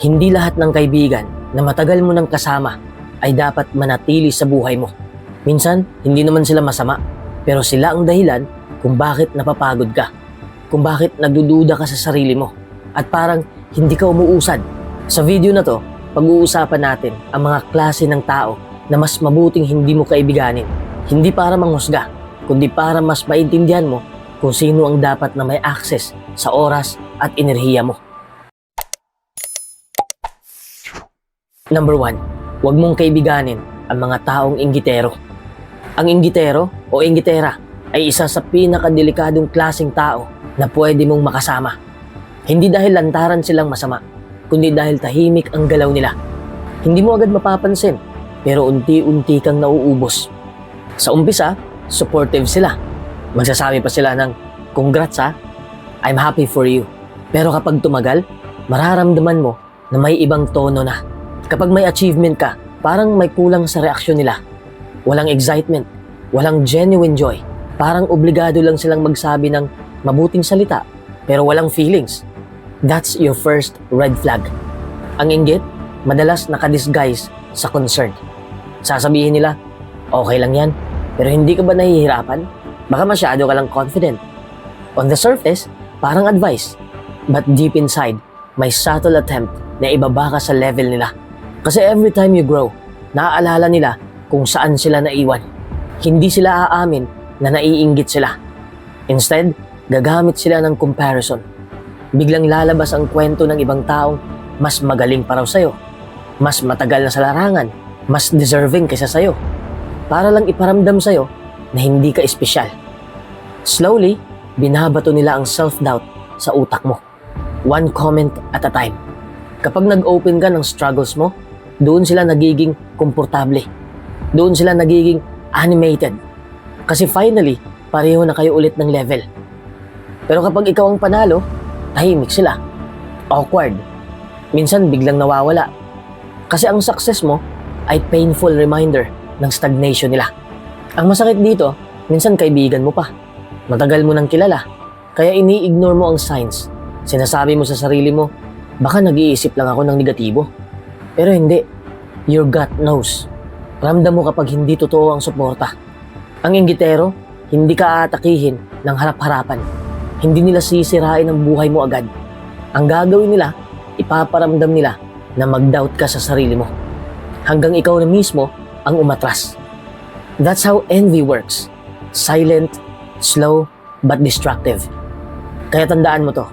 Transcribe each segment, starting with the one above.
Hindi lahat ng kaibigan na matagal mo nang kasama ay dapat manatili sa buhay mo. Minsan, hindi naman sila masama, pero sila ang dahilan kung bakit napapagod ka, kung bakit nagdududa ka sa sarili mo, at parang hindi ka umuusad. Sa video na to, pag-uusapan natin ang mga klase ng tao na mas mabuting hindi mo kaibiganin. Hindi para manghusga, kundi para mas maintindihan mo kung sino ang dapat na may access sa oras at enerhiya mo. Number 1, huwag mong kaibiganin ang mga taong inggitero. Ang inggitero o inggitera ay isa sa pinakadelikadong klaseng tao na pwede mong makasama. Hindi dahil lantaran silang masama, kundi dahil tahimik ang galaw nila. Hindi mo agad mapapansin, pero unti-unti kang nauubos. Sa umpisa, supportive sila. Magsasabi pa sila ng, "Congrats ha, I'm happy for you." Pero kapag tumagal, mararamdaman mo na may ibang tono na. Kapag may achievement ka, parang may kulang sa reaksyon nila. Walang excitement, walang genuine joy. Parang obligado lang silang magsabi ng mabuting salita, pero walang feelings. That's your first red flag. Ang inggit, madalas nakadisguise sa concern. Sasabihin nila, "Okay lang yan, pero hindi ka ba nahihirapan? Baka masyado ka lang confident." On the surface, parang advice. But deep inside, may subtle attempt na ibaba ka sa level nila. Kasi every time you grow, naaalala nila kung saan sila naiwan. Hindi sila aamin na naiinggit sila. Instead, gagamit sila ng comparison. Biglang lalabas ang kwento ng ibang taong mas magaling pa raw sa'yo, mas matagal na sa larangan, mas deserving kaysa sa'yo, para lang iparamdam sa'yo na hindi ka espesyal. Slowly, binabato nila ang self-doubt sa utak mo. One comment at a time. Kapag nag-open ka ng struggles mo, doon sila nagiging komportable. Doon sila nagiging animated. Kasi finally, pareho na kayo ulit ng level. Pero kapag ikaw ang panalo, tahimik sila. Awkward. Minsan biglang nawawala. Kasi ang success mo ay painful reminder ng stagnation nila. Ang masakit dito, minsan kaibigan mo pa. Matagal mo nang kilala. Kaya ini-ignore mo ang signs. Sinasabi mo sa sarili mo, baka nag-iisip lang ako ng negatibo. Pero hindi. Your gut knows. Ramdam mo kapag hindi totoo ang suporta. Ang inggitero, hindi ka aatakihin ng harap-harapan. Hindi nila sisirain ang buhay mo agad. Ang gagawin nila, ipaparamdam nila na mag-doubt ka sa sarili mo. Hanggang ikaw na mismo ang umatras. That's how envy works. Silent, slow, but destructive. Kaya tandaan mo to.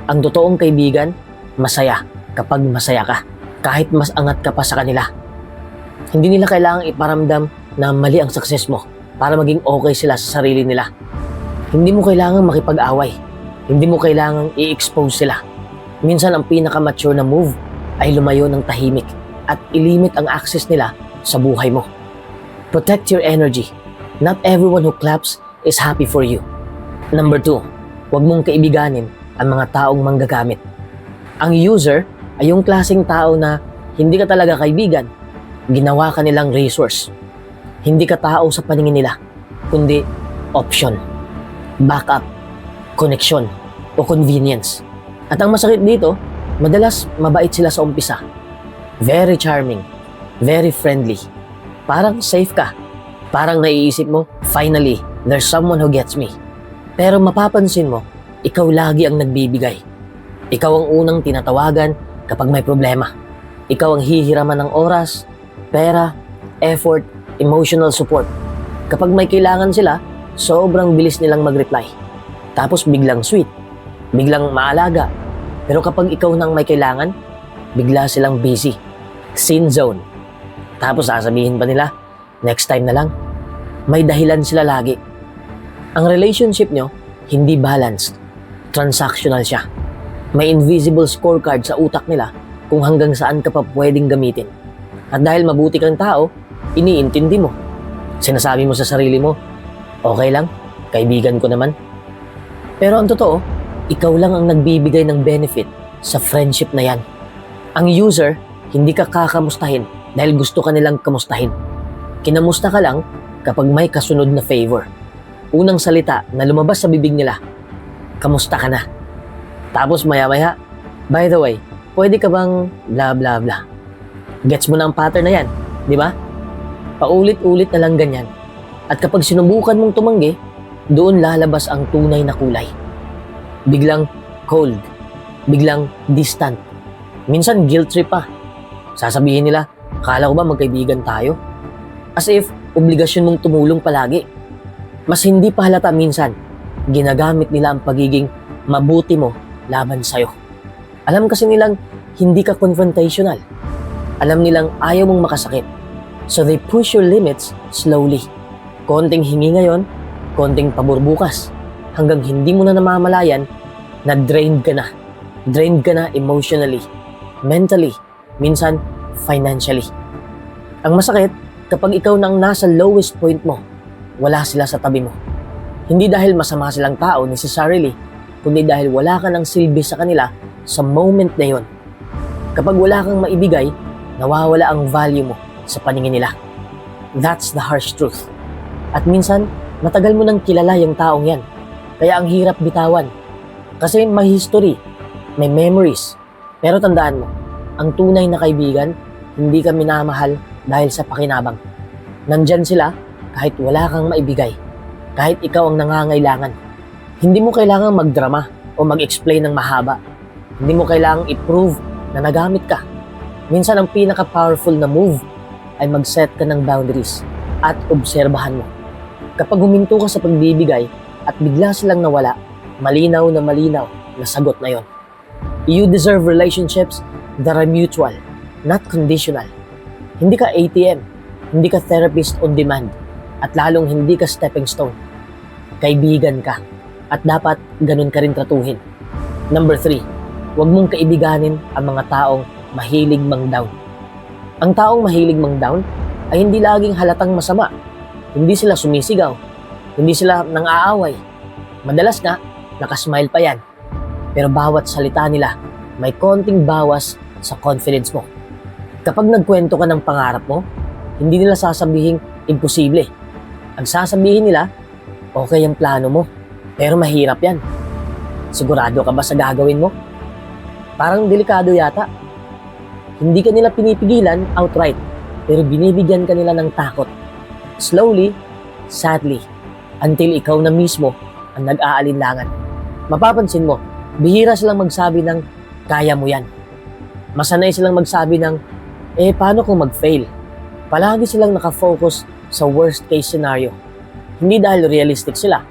Ang totoong kaibigan, masaya kapag masaya ka. Kahit mas angat ka pa sa kanila. Hindi nila kailangang iparamdam na mali ang success mo para maging okay sila sa sarili nila. Hindi mo kailangang makipag-away. Hindi mo kailangang i-expose sila. Minsan ang pinaka-mature na move ay lumayo ng tahimik at ilimit ang access nila sa buhay mo. Protect your energy. Not everyone who claps is happy for you. Number 2, huwag mong kaibiganin ang mga taong manggagamit. Ang user ay yung klaseng tao na hindi ka talaga kaibigan. Ginawa ka nilang resource. Hindi ka tao sa paningin nila, kundi option, backup, connection, o convenience. At ang masakit dito, madalas mabait sila sa umpisa. Very charming, very friendly. Parang safe ka. Parang naiisip mo, finally, there's someone who gets me. Pero mapapansin mo, ikaw lagi ang nagbibigay. Ikaw ang unang tinatawagan kapag may problema. Ikaw ang hihiraman ng oras, pera, effort, emotional support. Kapag may kailangan sila, sobrang bilis nilang mag-reply. Tapos biglang sweet, biglang maalaga. Pero kapag ikaw nang may kailangan, bigla silang busy. Scene zone. Tapos sasabihin pa nila, next time na lang. May dahilan sila lagi. Ang relationship nyo, hindi balanced. Transactional siya. May invisible scorecard sa utak nila kung hanggang saan ka pa pwedeng gamitin. At dahil mabuti kang tao, iniintindi mo. Sinasabi mo sa sarili mo, okay lang, kaibigan ko naman. Pero ang totoo, ikaw lang ang nagbibigay ng benefit sa friendship na yan. Ang user, hindi ka kakamustahin dahil gusto ka nilang kamustahin. Kinamusta ka lang kapag may kasunod na favor. Unang salita na lumabas sa bibig nila, kamusta ka na? Tapos maya-maya, by the way, pwede ka bang bla bla bla. Gets mo na ang pattern na yan, di ba? Paulit-ulit na lang ganyan. At kapag sinubukan mong tumanggi, doon lalabas ang tunay na kulay. Biglang cold, biglang distant. Minsan guilt trip pa. Sasabihin nila, akala ko ba magkaibigan tayo? As if, obligasyon mong tumulong palagi. Mas hindi pa halata minsan, ginagamit nila ang pagiging mabuti mo laban sa'yo. Alam kasi nilang hindi ka confrontational. Alam nilang ayaw mong makasakit. So they push your limits slowly. Konting hingi ngayon, konting pabor bukas. Hanggang hindi mo na namamalayan na drained ka na. Drained ka na emotionally, mentally, minsan financially. Ang masakit, kapag ikaw nang nasa lowest point mo, wala sila sa tabi mo. Hindi dahil masama silang tao necessarily, kundi dahil wala ka ng silbi sa kanila sa moment na yon. Kapag wala kang maibigay, nawawala ang value mo sa paningin nila. That's the harsh truth. At minsan, matagal mo nang kilala yung taong yan. Kaya ang hirap bitawan. Kasi may history, may memories. Pero tandaan mo, ang tunay na kaibigan, hindi ka minamahal dahil sa pakinabang. Nandyan sila kahit wala kang maibigay. Kahit ikaw ang nangangailangan. Hindi mo kailangang magdrama o mag-explain ng mahaba. Hindi mo kailangang i-prove na nagamit ka. Minsan ang pinaka-powerful na move ay mag-set ka ng boundaries at obserbahan mo. Kapag huminto ka sa pagbibigay at bigla silang nawala, malinaw na sagot na yon. You deserve relationships that are mutual, not conditional. Hindi ka ATM, hindi ka therapist on demand, at lalong hindi ka stepping stone. Kaibigan ka, at dapat ganun ka rin tratuhin. Number 3, huwag mong kaibiganin ang mga taong mahilig mang-down. Ang taong mahilig mang-down ay hindi laging halatang masama. Hindi sila sumisigaw, hindi sila nang-aaway. Madalas nga, nakasmile pa yan. Pero bawat salita nila, may konting bawas sa confidence mo. Kapag nagkwento ka ng pangarap mo, hindi nila sasabihin imposible. Ang sasabihin nila, okay ang plano mo, pero mahirap yan. Sigurado ka ba sa gagawin mo? Parang delikado yata. Hindi ka nila pinipigilan outright, pero binibigyan ka nila ng takot. Slowly, sadly, until ikaw na mismo ang nag-aalinlangan. Mapapansin mo, bihira silang magsabi ng kaya mo yan. Masanay silang magsabi ng paano kung mag-fail? Palagi silang nakafocus sa worst case scenario. Hindi dahil realistic sila,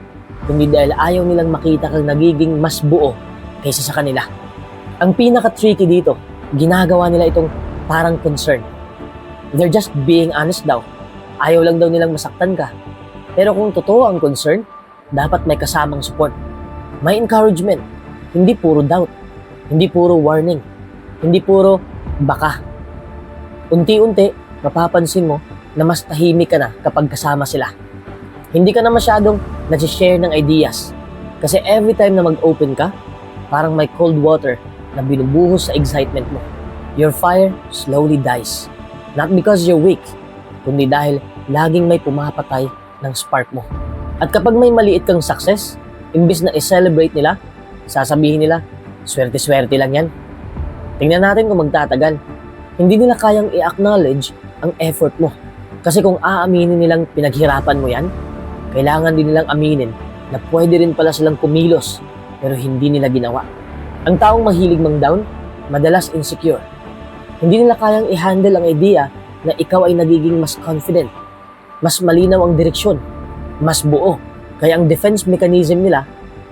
kundi dahil ayaw nilang makita kang nagiging mas buo kaysa sa kanila. Ang pinaka-tricky dito, ginagawa nila itong parang concern. They're just being honest daw. Ayaw lang daw nilang masaktan ka. Pero kung totoo ang concern, dapat may kasamang support. May encouragement. Hindi puro doubt. Hindi puro warning. Hindi puro baka. Unti-unti, mapapansin mo na mas tahimik ka na kapag kasama sila. Hindi ka na masyadong nag-share ng ideas. Kasi every time na mag-open ka, parang may cold water na binubuhos sa excitement mo. Your fire slowly dies. Not because you're weak, kundi dahil laging may pumapatay ng spark mo. At kapag may maliit kang success, imbis na i-celebrate nila, sasabihin nila, swerte-swerte lang yan. Tingnan natin kung magtatagal. Hindi nila kayang i-acknowledge ang effort mo. Kasi kung aaminin nilang pinaghirapan mo yan, kailangan din nilang aminin na pwede rin pala silang kumilos, pero hindi nila ginawa. Ang taong mahilig mang-down, madalas insecure. Hindi nila kayang i-handle ang idea na ikaw ay nagiging mas confident, mas malinaw ang direksyon, mas buo. Kaya ang defense mechanism nila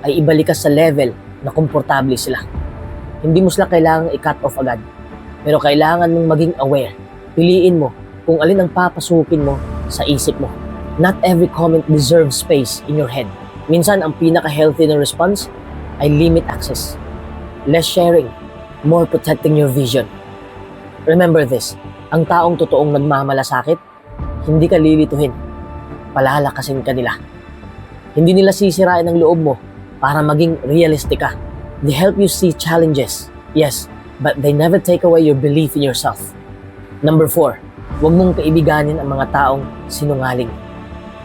ay ibalik ka sa level na komportable sila. Hindi mo sila kailangang i-cut off agad, pero kailangan mong maging aware. Piliin mo kung alin ang papasukin mo sa isip mo. Not every comment deserves space in your head. Minsan, ang pinaka-healthy na response ay limit access. Less sharing, more protecting your vision. Remember this, ang taong totoong nagmamalasakit, hindi ka lilituhin. Palalakasin ka nila. Hindi nila sisirain ang loob mo para maging realistic ka. They help you see challenges, yes, but they never take away your belief in yourself. Number 4, huwag mong kaibiganin ang mga taong sinungaling.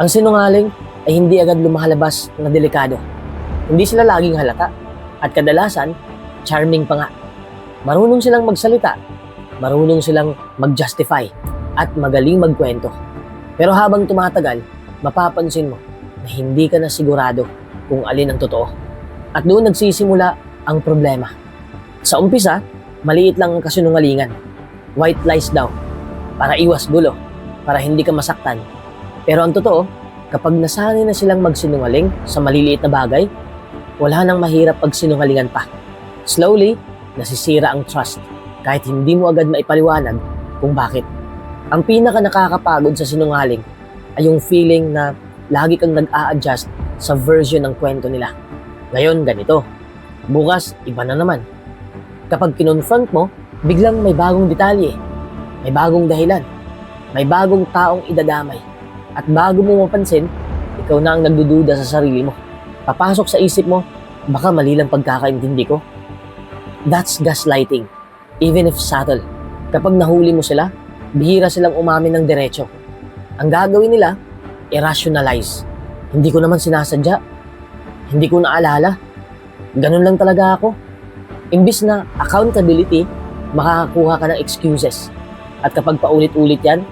Ang sinungaling ay hindi agad lumalabas na delikado. Hindi sila laging halata at kadalasan, charming pa nga. Marunong silang magsalita, marunong silang mag-justify, at magaling magkwento. Pero habang tumatagal, mapapansin mo na hindi ka na sigurado kung alin ang totoo. At doon nagsisimula ang problema. Sa umpisa, maliit lang ang kasinungalingan. White lies daw, para iwas gulo, para hindi ka masaktan. Pero ang totoo, kapag nasanay na silang magsinungaling sa maliliit na bagay, wala nang mahirap pagsinungalingan pa. Slowly, nasisira ang trust kahit hindi mo agad maipaliwanag kung bakit. Ang pinaka nakakapagod sa sinungaling ay yung feeling na lagi kang nag-a-adjust sa version ng kwento nila. Ngayon, ganito. Bukas, iba na naman. Kapag kinonfront mo, biglang may bagong detalye, may bagong dahilan, may bagong taong idadamay. At bago mo mapansin, ikaw na ang nagdududa sa sarili mo. Papasok sa isip mo, baka mali lang pagkakaintindi ko. That's gaslighting, even if subtle. Kapag nahuli mo sila, bihira silang umamin ng diretso. Ang gagawin nila, irrationalize. Hindi ko naman sinasadya. Hindi ko naalala. Ganun lang talaga ako. Imbis na accountability, makakakuha ka ng excuses. At kapag paulit-ulit yan,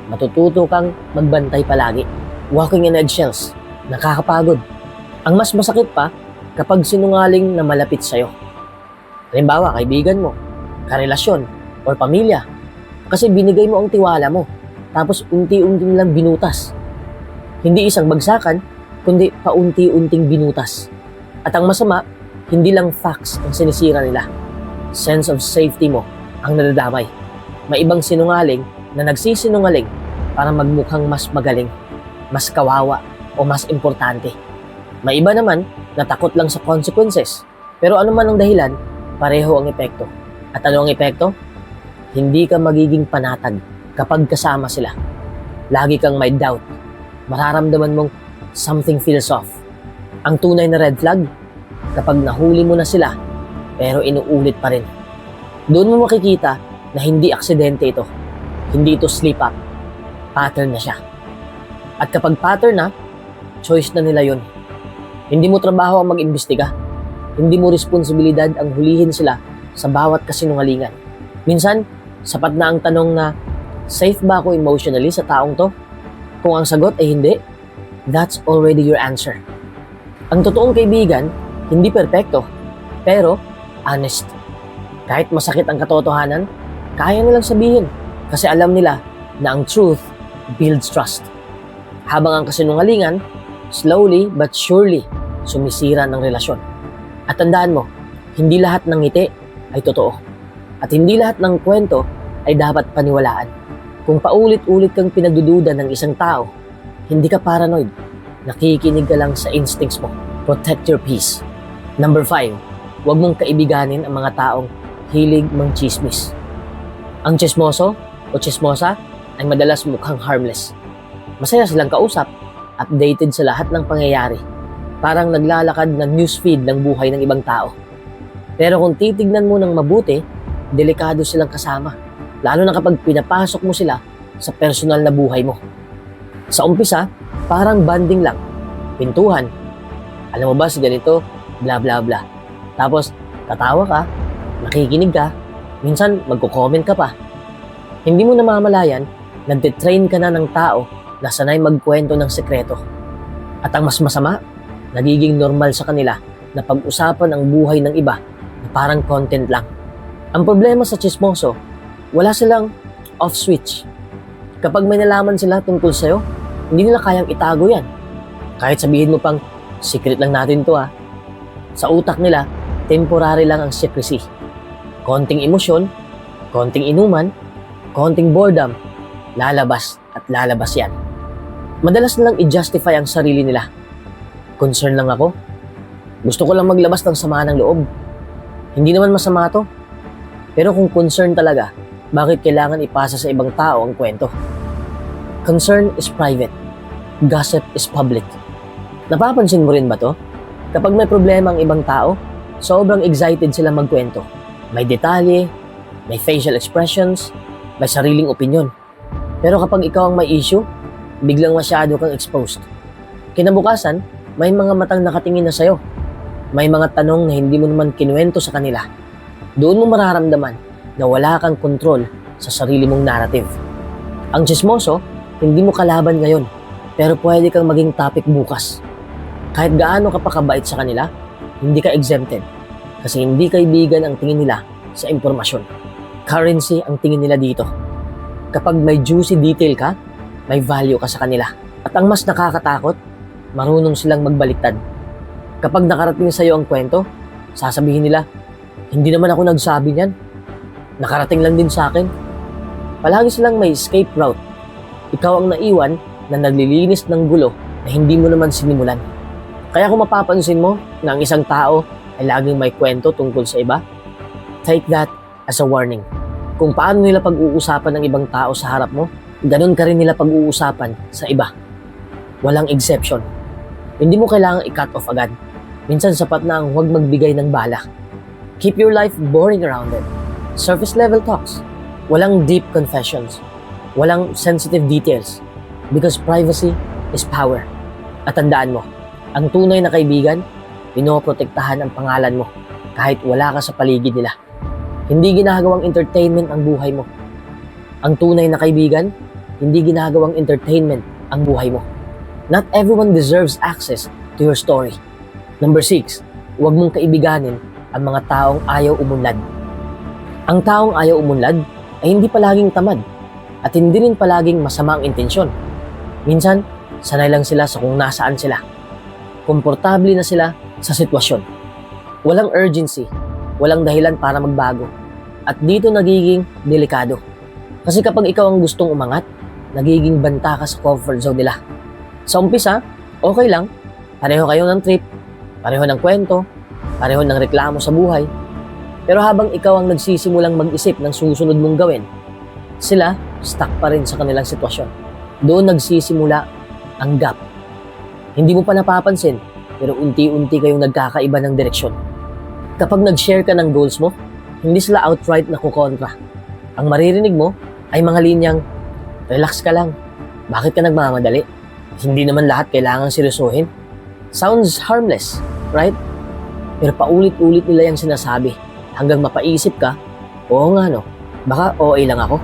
matututo kang magbantay palagi. Walking in eggshells. Nakakapagod. Ang mas masakit pa, kapag sinungaling na malapit sa'yo. Halimbawa, kaibigan mo, karelasyon, or pamilya. Kasi binigay mo ang tiwala mo, tapos unti-unti lang binutas. Hindi isang bagsakan, kundi paunti-unting binutas. At ang masama, hindi lang facts ang sinisira nila. Sense of safety mo ang nadadamay. May ibang sinungaling na nagsisinungaling para magmukhang mas magaling, mas kawawa, o mas importante. May iba naman na takot lang sa consequences. Pero ano man ang dahilan, pareho ang epekto. At ano ang epekto? Hindi ka magiging panatag kapag kasama sila. Lagi kang may doubt. Mararamdaman mong something feels off. Ang tunay na red flag, kapag nahuli mo na sila, pero inuulit pa rin. Doon mo makikita na hindi aksidente ito. Hindi ito slip up. Pattern na siya. At kapag pattern na, choice na nila yun. Hindi mo trabaho ang mag-imbestiga. Hindi mo responsibilidad ang hulihin sila sa bawat kasinungalingan. Minsan, sapat na ang tanong na, safe ba ako emotionally sa taong to? Kung ang sagot ay hindi, that's already your answer. Ang totoong kaibigan, hindi perpekto, pero honest. Kahit masakit ang katotohanan, kaya nilang sabihin kasi alam nila na ang truth builds trust. Habang ang kasinungalingan, slowly but surely, sumisira ng relasyon. At tandaan mo, hindi lahat ng ngiti ay totoo. At hindi lahat ng kwento ay dapat paniwalaan. Kung paulit-ulit kang pinagdududa ng isang tao, hindi ka paranoid. Nakikinig ka lang sa instincts mo. Protect your peace. Number 5, huwag mong kaibiganin ang mga taong hilig mangchismis. Ang chismoso o chismosa ay madalas mukhang harmless. Masaya silang kausap, updated sa lahat ng pangyayari. Parang naglalakad na newsfeed ng buhay ng ibang tao. Pero kung titignan mo ng mabuti, delikado silang kasama. Lalo na kapag pinapasok mo sila sa personal na buhay mo. Sa umpisa, parang banding lang. Pintuhan. Alam mo ba si ganito? Bla bla bla. Tapos, tatawa ka, nakikinig ka, minsan magko-comment ka pa. Hindi mo namamalayan, nagtitrain ka na ng tao na sanay magkwento ng sekreto. At ang mas masama, nagiging normal sa kanila na pag-usapan ang buhay ng iba na parang content lang. Ang problema sa chismoso, wala silang off switch. Kapag may nalaman sila tungkol sa'yo, hindi nila kayang itago yan. Kahit sabihin mo pang, secret lang natin to ha. Sa utak nila, temporary lang ang secrecy. Konting emosyon, konting inuman, konting boredom, lalabas at lalabas yan. Madalas nilang i-justify ang sarili nila. Concern lang ako. Gusto ko lang maglabas ng sama ng loob. Hindi naman masama to. Pero kung concern talaga, bakit kailangan ipasa sa ibang tao ang kwento? Concern is private. Gossip is public. Napapansin mo rin ba to? Kapag may problema ang ibang tao, sobrang excited sila magkwento. May detalye, may facial expressions, may sariling opinyon. Pero kapag ikaw ang may issue, biglang masyado kang exposed. Kinabukasan, may mga matang nakatingin na sa'yo. May mga tanong na hindi mo naman kinuwento sa kanila. Doon mo mararamdaman na wala kang kontrol sa sarili mong narrative. Ang tsismoso, hindi mo kalaban ngayon, pero pwede kang maging topic bukas. Kahit gaano ka pa kabait sa kanila, hindi ka exempted. Kasi hindi kaibigan ang tingin nila sa impormasyon. Currency ang tingin nila dito. Kapag may juicy detail ka, may value ka sa kanila. At ang mas nakakatakot, marunong silang magbaliktad. Kapag nakarating sa iyo ang kwento, sasabihin nila, hindi naman ako nagsabi niyan. Nakarating lang din sa akin. Palagi silang may escape route. Ikaw ang naiwan na naglilinis ng gulo na hindi mo naman sinimulan. Kaya kung mapapansin mo na ang isang tao ay laging may kwento tungkol sa iba, take that as a warning. Kung paano nila pag-uusapan ng ibang tao sa harap mo, ganun ka rin nila pag-uusapan sa iba. Walang exception. Hindi mo kailangang i-cut off agad. Minsan sapat na ang huwag magbigay ng bala. Keep your life boring around it. Surface level talks. Walang deep confessions. Walang sensitive details. Because privacy is power. At tandaan mo, ang tunay na kaibigan, pinoprotektahan ang pangalan mo kahit wala ka sa paligid nila. Hindi ginagawang entertainment ang buhay mo. Ang tunay na kaibigan, hindi ginagawang entertainment ang buhay mo. Not everyone deserves access to your story. Number 6, huwag mong kaibiganin ang mga taong ayaw umunlad. Ang taong ayaw umunlad ay hindi palaging tamad at hindi rin palaging masama ang intensyon. Minsan, sanay lang sila sa kung nasaan sila. Komportable na sila sa sitwasyon. Walang urgency, walang dahilan para magbago. At dito nagiging delikado. Kasi kapag ikaw ang gustong umangat, nagiging banta ka sa comfort zone nila. Sa umpisa, okay lang. Pareho kayo ng trip, pareho ng kwento, pareho ng reklamo sa buhay. Pero habang ikaw ang nagsisimulang mag-isip ng susunod mong gawin, sila stuck pa rin sa kanilang sitwasyon. Doon nagsisimula ang gap. Hindi mo pa napapansin, pero unti-unti kayong nagkakaiba ng direksyon. Kapag nag-share ka ng goals mo, hindi sila outright na kukontra. Ang maririnig mo ay mga linyang, relax ka lang, bakit ka nagmamadali? Hindi naman lahat kailangan seryosohin. Sounds harmless, right? Pero paulit-ulit nila yung sinasabi hanggang mapaisip ka, oo nga no, baka OA lang ako.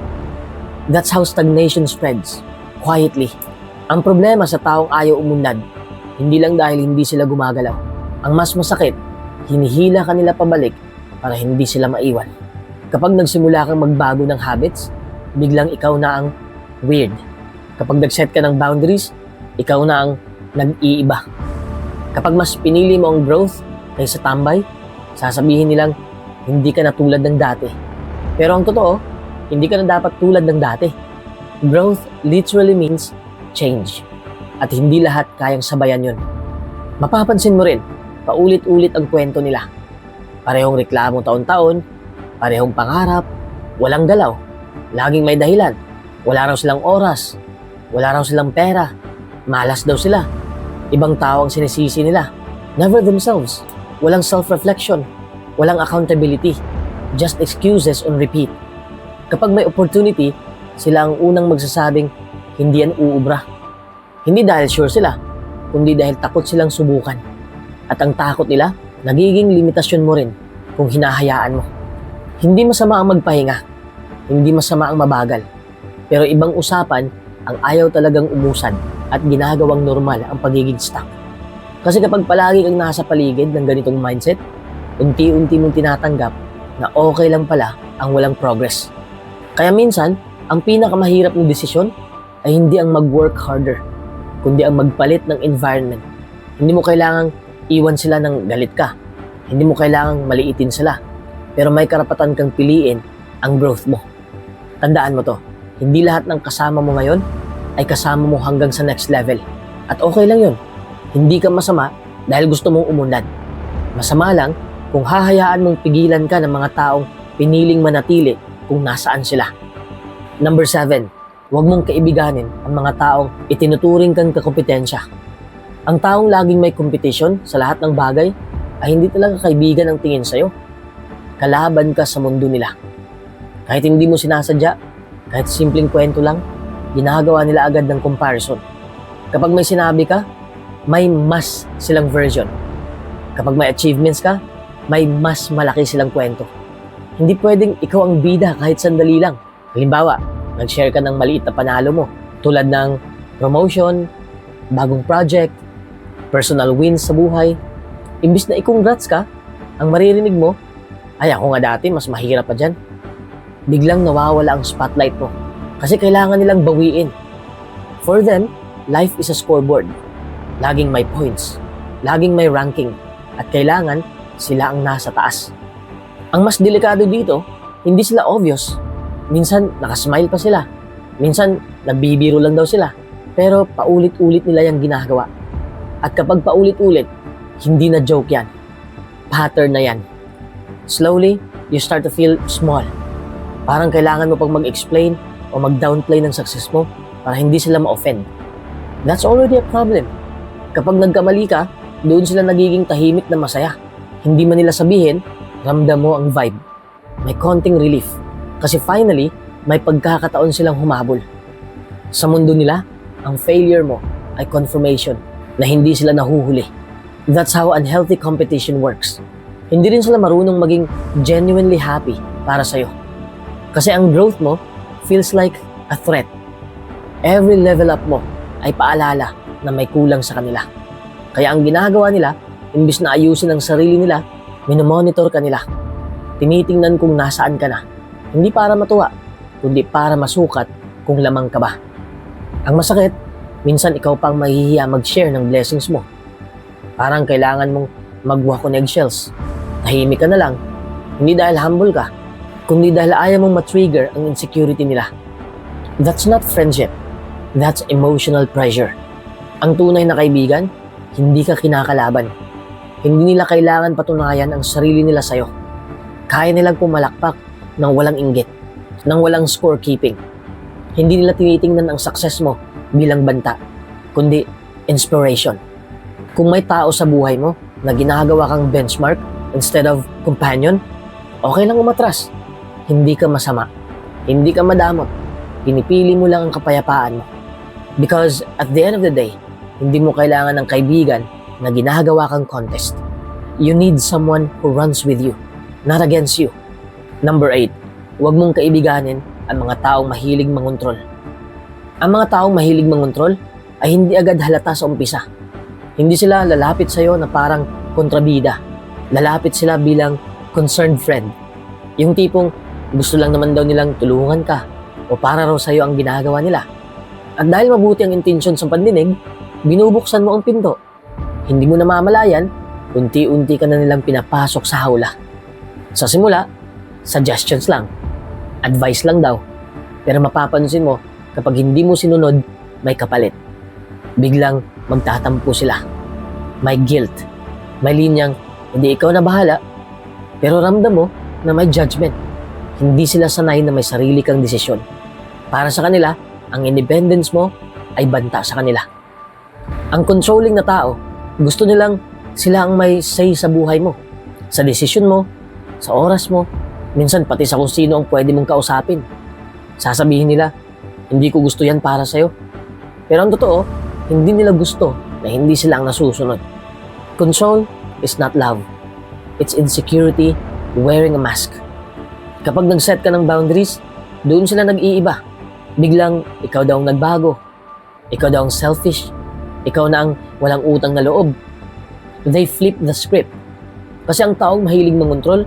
That's how stagnation spreads, quietly. Ang problema sa taong ayaw umunlad, hindi lang dahil hindi sila gumagalaw. Ang mas masakit, hinihila ka nila pabalik para hindi sila maiwan. Kapag nagsimula kang magbago ng habits, biglang ikaw na ang weird. Kapag nag-set ka ng boundaries, ikaw na ang nag-iiba. Kapag mas pinili mo ang growth kaysa tambay, sasabihin nilang hindi ka na tulad ng dati. Pero ang totoo, hindi ka na dapat tulad ng dati. Growth literally means change. At hindi lahat kayang sabayan yun. Mapapansin mo rin, paulit-ulit ang kwento nila. Parehong reklamo taon-taon, parehong pangarap, walang galaw, laging may dahilan. Wala raw silang oras, wala raw silang pera, malas daw sila. Ibang tao ang sinisisi nila. Never themselves. Walang self-reflection, walang accountability, just excuses on repeat. Kapag may opportunity, sila ang unang magsasabing hindi yan uubra. Hindi dahil sure sila, kundi dahil takot silang subukan. At ang takot nila, nagiging limitasyon mo rin kung hinahayaan mo. Hindi masama ang magpahinga, hindi masama ang mabagal. Pero ibang usapan ang ayaw talagang umusad at ginagawang normal ang pagiging stuck. Kasi kapag palagi kang nasa paligid ng ganitong mindset, unti-unti mong tinatanggap na okay lang pala ang walang progress. Kaya minsan, ang pinakamahirap na desisyon ay hindi ang mag-work harder, kundi ang magpalit ng environment. Hindi mo kailangang iwan sila ng galit ka. Hindi mo kailangang maliitin sila. Pero may karapatan kang piliin ang growth mo. Tandaan mo to, hindi lahat ng kasama mo ngayon ay kasama mo hanggang sa next level. At okay lang yun. Hindi ka masama dahil gusto mong umunlad. Masama lang kung hahayaan mong pigilan ka ng mga taong piniling manatili kung nasaan sila. Number 7, huwag mong kaibiganin ang mga taong itinuturing kang kakompetensya. Ang taong laging may competition sa lahat ng bagay ay hindi talaga kaibigan ang tingin sa'yo. Kalaban ka sa mundo nila. Kahit hindi mo sinasadya, kahit simpleng kwento lang, ginagawa nila agad ng comparison. Kapag may sinabi ka, may mas silang version. Kapag may achievements ka, may mas malaki silang kwento. Hindi pwedeng ikaw ang bida kahit sandali lang. Halimbawa, nag-share ka ng maliit na panalo mo tulad ng promotion, bagong project, personal wins sa buhay. Imbis na i-congrats ka, ang maririnig mo, ay ako nga dati mas mahirap pa dyan. Biglang nawawala ang spotlight mo kasi kailangan nilang bawiin. For them, life is a scoreboard. Laging may points, laging may ranking, at kailangan sila ang nasa taas. Ang mas delikado dito, hindi sila obvious. Minsan nakasmile pa sila. Minsan nagbibiro lang daw sila. Pero paulit-ulit nila yung ginagawa. At kapag paulit-ulit, hindi na joke yan. Pattern na yan. Slowly, you start to feel small. Parang kailangan mo pang mag-explain o mag-downplay ng success mo para hindi sila ma-offend. That's already a problem. Kapag nagkamali ka, doon sila nagiging tahimik na masaya. Hindi man nila sabihin, ramdam mo ang vibe. May konting relief. Kasi finally, may pagkakataon silang humabol. Sa mundo nila, ang failure mo ay confirmation na hindi sila nahuhuli. That's how unhealthy competition works. Hindi rin sila marunong maging genuinely happy para sa'yo. Kasi ang growth mo feels like a threat. Every level up mo ay paalala na may kulang sa kanila. Kaya ang ginagawa nila, imbis na ayusin ang sarili nila, minomonitor ka nila. Tinitingnan kung nasaan ka na. Hindi para matuwa, kundi para masukat kung lamang ka ba. Ang masakit, minsan ikaw pang mahihiya mag-share ng blessings mo. Parang kailangan mong mag-walk on eggshells. Tahimik ka na lang, hindi dahil humble ka, kundi dahil ayaw mong matrigger ang insecurity nila. That's not friendship. That's emotional pressure. Ang tunay na kaibigan, hindi ka kinakalaban. Hindi nila kailangan patunayan ang sarili nila sa'yo. Kaya nilang pumalakpak ng walang inggit, ng walang scorekeeping. Hindi nila tinitingnan ang success mo bilang banta, kundi inspiration. Kung may tao sa buhay mo na ginagawa kang benchmark instead of companion, okay lang umatras. Hindi ka masama. Hindi ka madamot. Pinipili mo lang ang kapayapaan mo. Because at the end of the day, hindi mo kailangan ng kaibigan na ginagawa kang contest. You need someone who runs with you, not against you. Number 8, huwag mong kaibiganin ang mga taong mahilig mangontrol. Ang mga taong mahilig mangontrol ay hindi agad halata sa umpisa. Hindi sila lalapit sa'yo na parang kontrabida. Lalapit sila bilang concerned friend. Yung tipong gusto lang naman daw nilang tulungan ka o para raw sa'yo ang ginagawa nila. At dahil mabuti ang intensyon sa pandinig, binubuksan mo ang pinto. Hindi mo namamalayan, unti-unti ka na nilang pinapasok sa hawla. Sa simula, suggestions lang. Advice lang daw. Pero mapapansin mo, kapag hindi mo sinunod, may kapalit. Biglang magtatampo sila. May guilt. May linyang, hindi ikaw na bahala. Pero ramdam mo na may judgment. Hindi sila sanay na may sarili kang desisyon. Para sa kanila, ang independence mo ay banta sa kanila. Ang controlling na tao, gusto nilang sila ang may say sa buhay mo, sa desisyon mo, sa oras mo, minsan pati sa kung sino ang pwede mong kausapin. Sasabihin nila, hindi ko gusto yan para sa'yo. Pero ang totoo, hindi nila gusto na hindi sila ang nasusunod. Control is not love. It's insecurity wearing a mask. Kapag nag-set ka ng boundaries, doon sila nag-iiba. Biglang, ikaw daw ang nagbago. Ikaw daw ang selfish. Ikaw na ang walang utang na loob. They flip the script. Kasi ang taong mahilig mangontrol,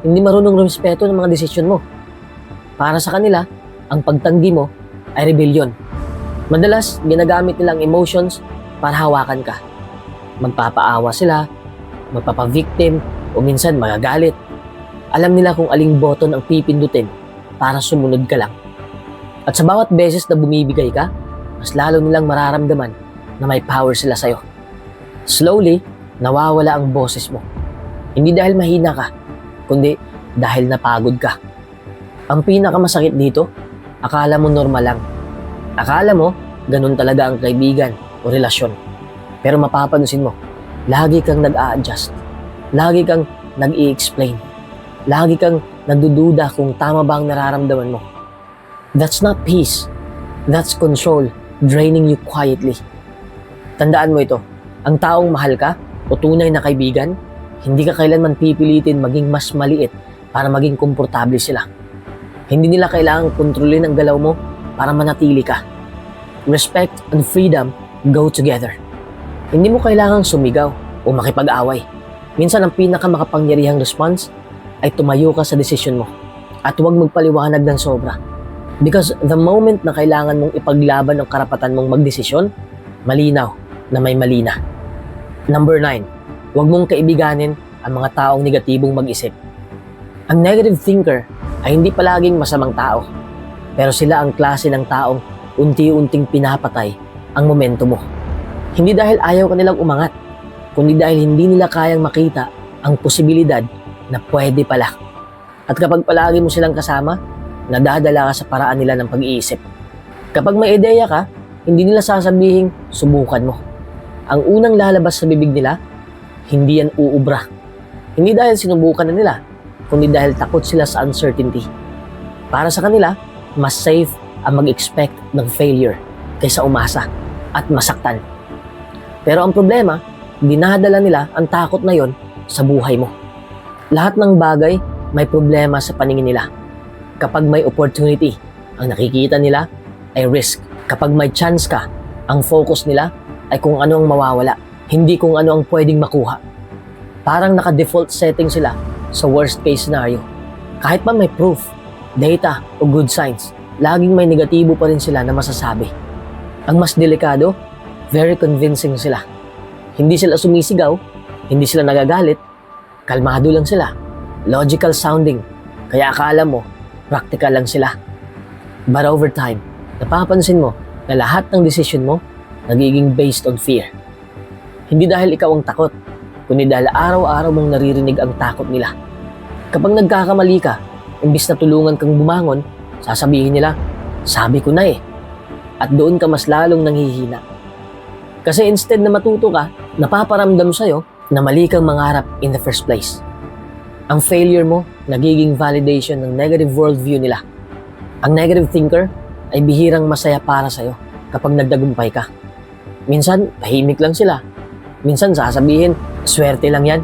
hindi marunong respeto ng mga desisyon mo. Para sa kanila, ang pagtanggi mo ay rebellion. Madalas, ginagamit nila ang emotions para hawakan ka. Magpapaawa sila, magpapavictim, o minsan magagalit. Alam nila kung aling button ang pipindutin para sumunod ka lang. At sa bawat beses na bumibigay ka, mas lalo nilang mararamdaman na may power sila sa'yo. Slowly, nawawala ang boses mo. Hindi dahil mahina ka, kundi dahil napagod ka. Ang pinakamasakit dito, akala mo normal lang. Akala mo, ganun talaga ang kaibigan o relasyon. Pero mapapansin mo, lagi kang nag-a-adjust. Lagi kang nag-i-explain. Lagi kang nagdududa kung tama ba ang nararamdaman mo. That's not peace. That's control, draining you quietly. Tandaan mo ito, ang taong mahal ka o tunay na kaibigan, hindi ka kailanman pipilitin maging mas maliit para maging komportable sila. Hindi nila kailangang kontrolin ang galaw mo para manatili ka. Respect and freedom go together. Hindi mo kailangang sumigaw o makipag-away. Minsan ang pinakamakapangyarihang response ay tumayo ka sa desisyon mo at huwag magpaliwanag ng sobra. Because the moment na kailangan mong ipaglaban ang karapatan mong magdesisyon, malinaw na may mali na. Number 9, huwag mong kaibiganin ang mga taong negatibong mag-isip. Ang negative thinker ay hindi palaging masamang tao, pero sila ang klase ng taong unti-unting pinapatay ang momento mo. Hindi dahil ayaw ka nilang umangat, kundi dahil hindi nila kayang makita ang posibilidad na pwede pala. At kapag palagi mo silang kasama, nadadala ka sa paraan nila ng pag-iisip. Kapag may ideya ka, hindi nila sasabihin, subukan mo. Ang unang lalabas sa bibig nila, hindi yan uubra. Hindi dahil sinubukan na nila, kundi dahil takot sila sa uncertainty. Para sa kanila, mas safe ang mag-expect ng failure kaysa umasa at masaktan. Pero ang problema, dinadala nila ang takot na yon sa buhay mo. Lahat ng bagay may problema sa paningin nila. Kapag may opportunity, ang nakikita nila ay risk. Kapag may chance ka, ang focus nila ay kung ano ang mawawala, hindi kung ano ang pwedeng makuha. Parang naka-default setting sila sa worst case scenario. Kahit pa may proof, data o good signs, laging may negatibo pa rin sila na masasabi. Ang mas delikado, very convincing sila. Hindi sila sumisigaw, hindi sila nagagalit, kalmado lang sila. Logical sounding, kaya akala mo, practical lang sila. But over time, napapansin mo na lahat ng decision mo nagiging based on fear. Hindi dahil ikaw ang takot, kundi dahil araw-araw mong naririnig ang takot nila. Kapag nagkakamali ka, imbis na tulungan kang bumangon, sasabihin nila, sabi ko na eh. At doon ka mas lalong nanghihina. Kasi instead na matuto ka, napaparamdam sa'yo na mali kang mangarap in the first place. Ang failure mo, nagiging validation ng negative worldview nila. Ang negative thinker ay bihirang masaya para sa'yo kapag nagdagumpay ka. Minsan, tahimik lang sila. Minsan, sasabihin, swerte lang yan.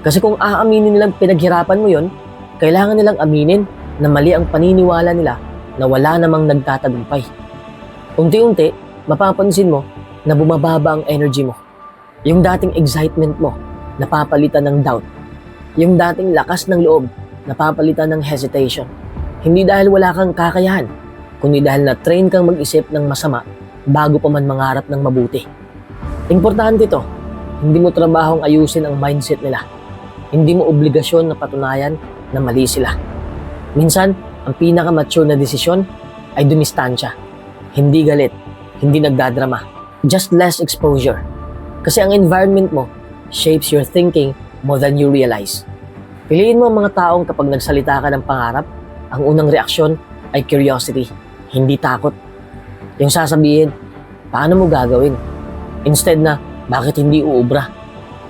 Kasi kung aaminin nilang pinaghirapan mo yon, kailangan nilang aminin na mali ang paniniwala nila na wala namang nagtatagumpay. Unti-unti, mapapansin mo na bumababa ang energy mo. Yung dating excitement mo, napapalitan ng doubt. Yung dating lakas ng loob, napapalitan ng hesitation. Hindi dahil wala kang kakayahan, kundi dahil na-train kang mag-isip ng masama bago pa man mangarap ng mabuti. Importante ito, hindi mo trabahong ayusin ang mindset nila. Hindi mo obligasyon na patunayan na mali sila. Minsan, ang pinaka-mature na desisyon ay dumistansya. Hindi galit, hindi nagdadrama. Just less exposure. Kasi ang environment mo shapes your thinking more than you realize. Piliin mo ang mga taong kapag nagsalita ka ng pangarap, ang unang reaksyon ay curiosity, hindi takot. Yung sasabihin, paano mo gagawin? Instead na, bakit hindi uubra?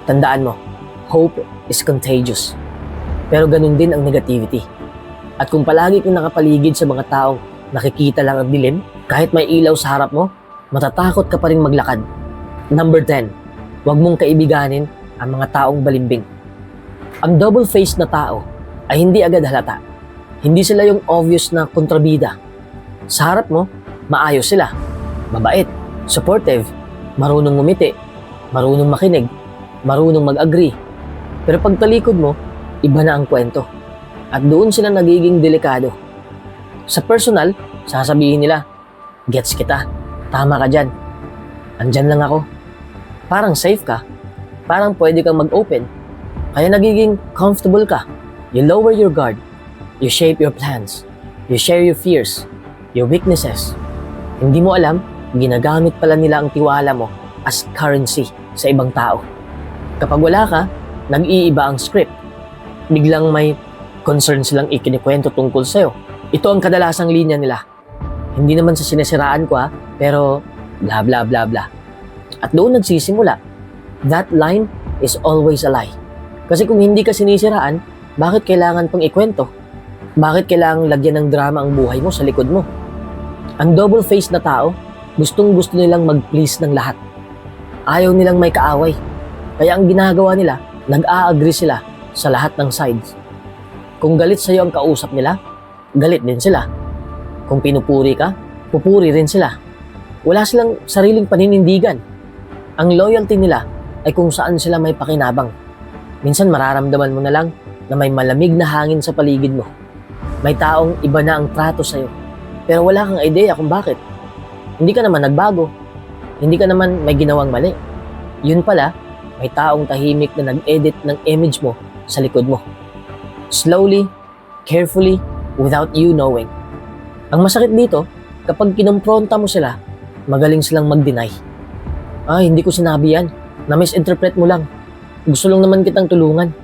Tandaan mo, hope is contagious. Pero ganun din ang negativity. At kung palagi kang nakapaligid sa mga taong nakikita lang ang dilim, kahit may ilaw sa harap mo, matatakot ka pa rin maglakad. Number 10, huwag mong kaibiganin ang mga taong balimbing. Ang double-faced na tao ay hindi agad halata. Hindi sila yung obvious na kontrabida. Sa harap mo, maayos sila. Mabait, supportive, marunong ngumiti, marunong makinig, marunong mag-agree. Pero pagtalikod mo, iba na ang kwento. At doon sila nagiging delikado. Sa personal, sasabihin nila, gets kita, tama ka dyan. Andyan lang ako. Parang safe ka. Parang pwede kang mag-open. Kaya nagiging comfortable ka. You lower your guard. You shape your plans. You share your fears, your weaknesses. Hindi mo alam, ginagamit pala nila ang tiwala mo as currency sa ibang tao. Kapag wala ka, nag-iiba ang script. Biglang may concern silang ikinikwento tungkol sa'yo. Ito ang kadalasang linya nila. Hindi naman sa sinesiraan ko pero bla bla bla bla. At doon nagsisimula. That line is always a lie. Kasi kung hindi ka sinisiraan, bakit kailangan pang ikwento? Bakit kailangan lagyan ng drama ang buhay mo sa likod mo? Ang double-faced na tao, gustong-gusto nilang mag-please ng lahat. Ayaw nilang may kaaway. Kaya ang ginagawa nila, nag-a-agree sila sa lahat ng sides. Kung galit sa'yo ang kausap nila, galit din sila. Kung pinupuri ka, pupuri rin sila. Wala silang sariling paninindigan. Ang loyalty nila ay kung saan sila may pakinabang. Minsan mararamdaman mo na lang na may malamig na hangin sa paligid mo. May taong iba na ang trato sa'yo. Pero wala kang ideya kung bakit. Hindi ka naman nagbago. Hindi ka naman may ginawang mali. Yun pala, may taong tahimik na nag-edit ng image mo sa likod mo. Slowly, carefully, without you knowing. Ang masakit dito, kapag kinompronta mo sila, magaling silang mag-deny. Hindi ko sinabi yan. Na-misinterpret mo lang. Gusto lang naman kitang tulungan.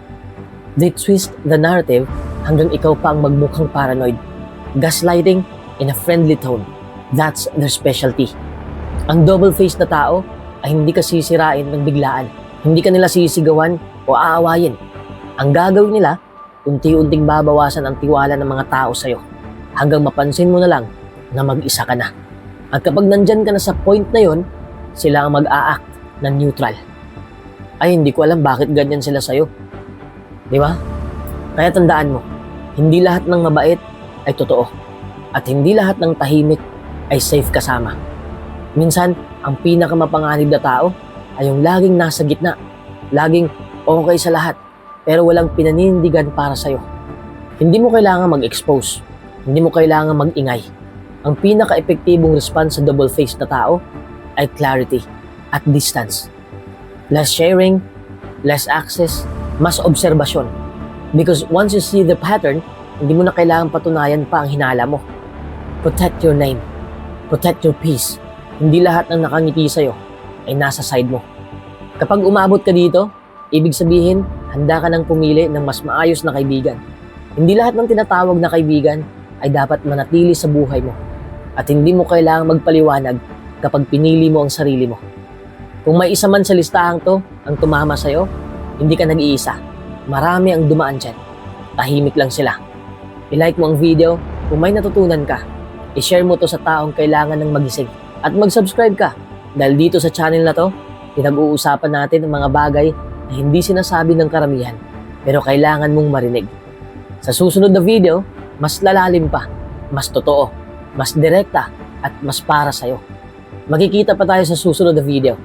They twist the narrative hanggang ikaw pa ang magmukhang paranoid. Gaslighting in a friendly tone. That's their specialty. Ang double-faced na tao ay hindi ka sisirain ng biglaan. Hindi ka nila sisigawan o aawayin. Ang gagawin nila, unti-unting babawasan ang tiwala ng mga tao sa'yo hanggang mapansin mo na lang na mag-isa ka na. At kapag nandyan ka na sa point na yon, sila ang mag-a-act na neutral. Hindi ko alam bakit ganyan sila sa'yo. Di ba? Kaya tandaan mo, hindi lahat ng mabait ay totoo. At hindi lahat ng tahimik ay safe kasama. Minsan, ang pinakamapanganib na tao ay yung laging nasa gitna, laging okay sa lahat, pero walang pinanindigan para sa'yo. Hindi mo kailangan mag-expose. Hindi mo kailangan mag-ingay. Ang pinaka-epektibong response sa double-faced na tao ay clarity at distance. Less sharing, less access, mas obserbasyon. Because once you see the pattern, hindi mo na kailangan patunayan pa ang hinala mo. Protect your name. Protect your peace. Hindi lahat ng nakangiti sa'yo ay nasa side mo. Kapag umabot ka dito, ibig sabihin, handa ka nang pumili ng mas maayos na kaibigan. Hindi lahat ng tinatawag na kaibigan ay dapat manatili sa buhay mo. At hindi mo kailangang magpaliwanag kapag pinili mo ang sarili mo. Kung may isa man sa listahang to ang tumama sa'yo, hindi ka nag-iisa. Marami ang dumaan dyan. Tahimik lang sila. I-like mo ang video kung may natutunan ka. I-share mo to sa taong kailangan ng magising. At mag-subscribe ka dahil dito sa channel na to, pinag-uusapan natin ang mga bagay na hindi sinasabi ng karamihan pero kailangan mong marinig. Sa susunod na video, mas lalalim pa, mas totoo, mas direkta at mas para sa'yo. Magkikita pa tayo sa susunod na video.